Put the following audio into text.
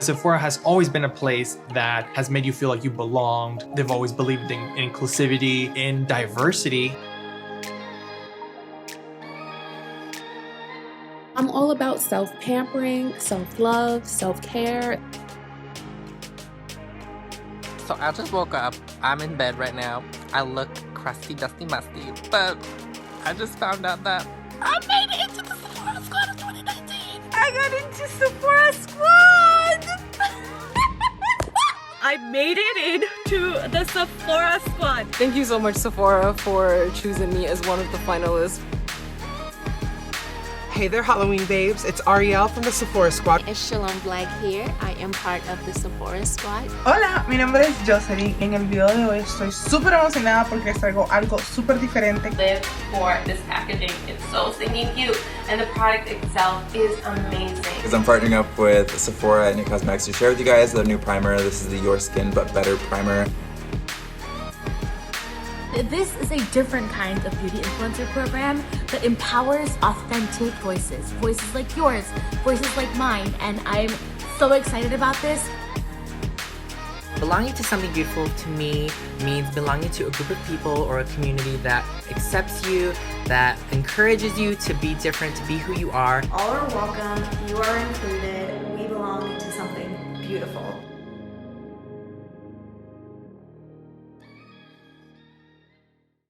Sephora has always been a place that has made you feel like you belonged. They've always believed in inclusivity, in diversity. I'm all about self-pampering, self-love, self-care. So I just woke up. I'm in bed right now. I look crusty, dusty, musty, but I just found out that I made it into the Sephora Squad of 2019. I got into Sephora Squad! I made it into the Sephora Squad. Thank you so much, Sephora, for choosing me as one of the finalists. Hey there, Halloween babes. It's Ariel from the Sephora Squad. Es Shalom Black here. I am part of the Sephora Squad. Hola, mi nombre es Jocelyn. En el video de hoy estoy súper emocionada porque les traigo algo súper diferente. Live for this packaging. It's so stinking cute, and the product itself is amazing. Because I'm partnering up with Sephora and New Cosmetics to share with you guys their new primer. This is the Your Skin But Better primer. This is a different kind of beauty influencer program that empowers authentic voices. Voices like yours, voices like mine, and I'm so excited about this. Belonging to something beautiful to me means belonging to a group of people or a community that accepts you, that encourages you to be different, to be who you are. All are welcome, you are included, we belong to something beautiful.